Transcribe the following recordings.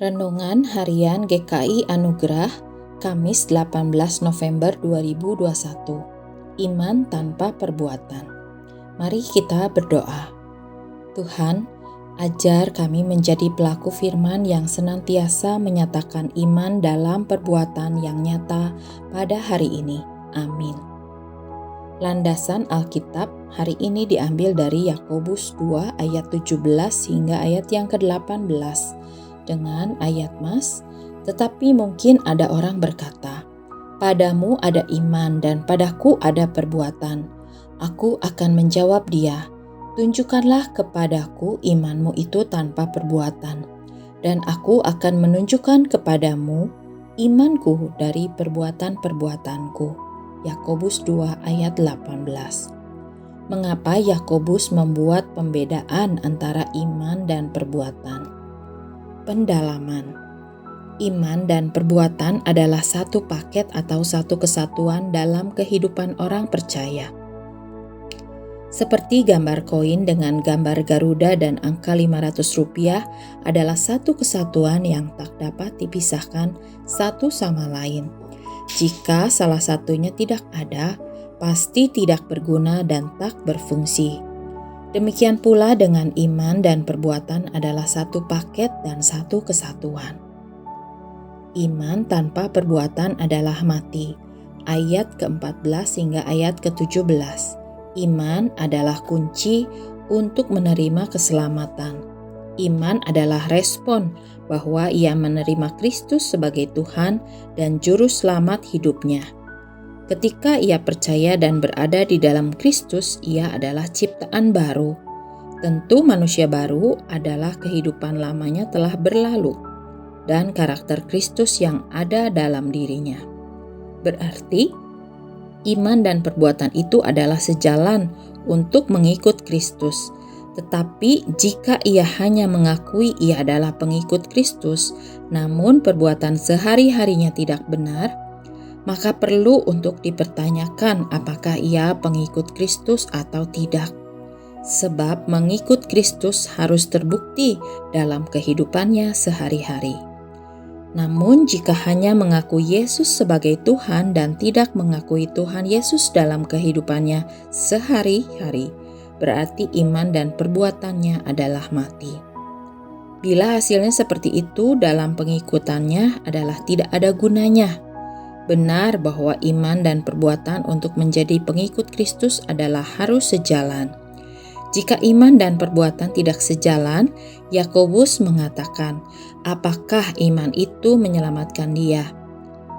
Renungan Harian GKI Anugerah, Kamis 18 November 2021. Iman tanpa perbuatan. Mari kita berdoa. Tuhan, ajar kami menjadi pelaku firman yang senantiasa menyatakan iman dalam perbuatan yang nyata pada hari ini. Amin. Landasan Alkitab hari ini diambil dari Yakobus 2 ayat 17 hingga ayat yang ke-18. Dengan ayat mas, tetapi mungkin ada orang berkata, padamu ada iman dan padaku ada perbuatan. Aku akan menjawab dia, tunjukkanlah kepadaku imanmu itu tanpa perbuatan, dan aku akan menunjukkan kepadamu imanku dari perbuatan-perbuatanku. Yakobus 2 ayat 18. Mengapa Yakobus membuat pembedaan antara iman dan perbuatan? Pendalaman. Iman dan perbuatan adalah satu paket atau satu kesatuan dalam kehidupan orang percaya. Seperti gambar koin dengan gambar Garuda dan angka Rp500 adalah satu kesatuan yang tak dapat dipisahkan satu sama lain. Jika salah satunya tidak ada, pasti tidak berguna dan tak berfungsi. Demikian pula dengan iman dan perbuatan adalah satu paket dan satu kesatuan. Iman tanpa perbuatan adalah mati. Ayat ke-14 hingga ayat ke-17. Iman adalah kunci untuk menerima keselamatan. Iman adalah respon bahwa ia menerima Kristus sebagai Tuhan dan Juru Selamat hidupnya. Ketika ia percaya dan berada di dalam Kristus, ia adalah ciptaan baru. Tentu manusia baru adalah kehidupan lamanya telah berlalu dan karakter Kristus yang ada dalam dirinya. Berarti, iman dan perbuatan itu adalah sejalan untuk mengikut Kristus. Tetapi jika ia hanya mengakui ia adalah pengikut Kristus, namun perbuatan sehari-harinya tidak benar, maka perlu untuk dipertanyakan apakah ia pengikut Kristus atau tidak. Sebab mengikut Kristus harus terbukti dalam kehidupannya sehari-hari. Namun jika hanya mengaku Yesus sebagai Tuhan dan tidak mengakui Tuhan Yesus dalam kehidupannya sehari-hari, berarti iman dan perbuatannya adalah mati. Bila hasilnya seperti itu, dalam pengikutannya adalah tidak ada gunanya. Benar bahwa iman dan perbuatan untuk menjadi pengikut Kristus adalah harus sejalan. Jika iman dan perbuatan tidak sejalan, Yakobus mengatakan, apakah iman itu menyelamatkan dia?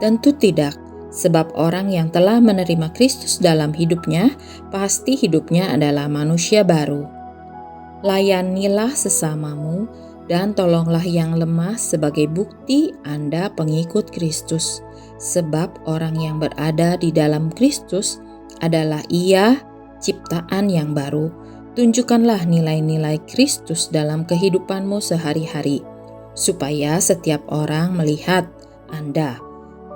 Tentu tidak, sebab orang yang telah menerima Kristus dalam hidupnya, pasti hidupnya adalah manusia baru. Layanilah sesamamu dan tolonglah yang lemah sebagai bukti Anda pengikut Kristus. Sebab orang yang berada di dalam Kristus adalah ia ciptaan yang baru. Tunjukkanlah nilai-nilai Kristus dalam kehidupanmu sehari-hari, supaya setiap orang melihat Anda.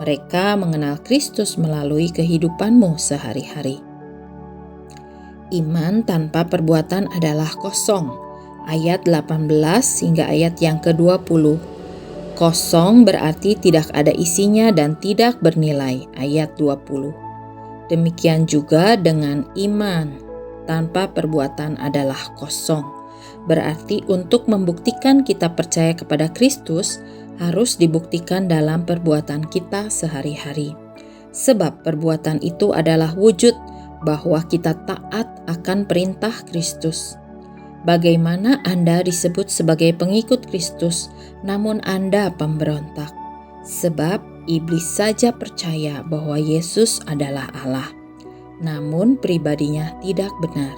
Mereka mengenal Kristus melalui kehidupanmu sehari-hari. Iman tanpa perbuatan adalah kosong. Ayat 18 hingga ayat yang ke-20. Kosong berarti tidak ada isinya dan tidak bernilai. Ayat 20. Demikian juga dengan iman tanpa perbuatan adalah kosong. Berarti untuk membuktikan kita percaya kepada Kristus harus dibuktikan dalam perbuatan kita sehari-hari. Sebab perbuatan itu adalah wujud bahwa kita taat akan perintah Kristus. Bagaimana Anda disebut sebagai pengikut Kristus, namun Anda pemberontak? Sebab iblis saja percaya bahwa Yesus adalah Allah, namun pribadinya tidak benar.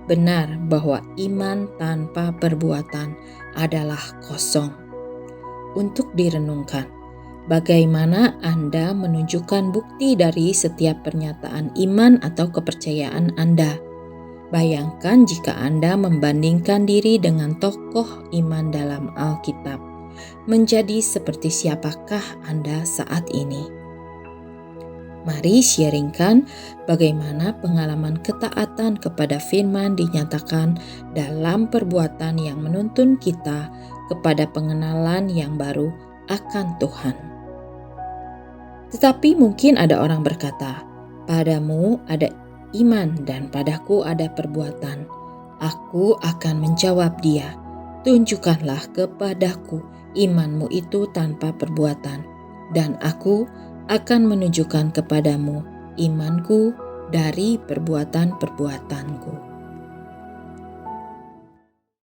Benar bahwa iman tanpa perbuatan adalah kosong. Untuk direnungkan, bagaimana Anda menunjukkan bukti dari setiap pernyataan iman atau kepercayaan Anda? Bayangkan jika Anda membandingkan diri dengan tokoh iman dalam Alkitab. Menjadi seperti siapakah Anda saat ini? Mari sharingkan bagaimana pengalaman ketaatan kepada firman dinyatakan dalam perbuatan yang menuntun kita kepada pengenalan yang baru akan Tuhan. Tetapi mungkin ada orang berkata, "Padamu ada iman dan padaku ada perbuatan." Aku akan menjawab dia, "Tunjukkanlah kepadaku imanmu itu tanpa perbuatan, dan aku akan menunjukkan kepadamu imanku dari perbuatan-perbuatanku."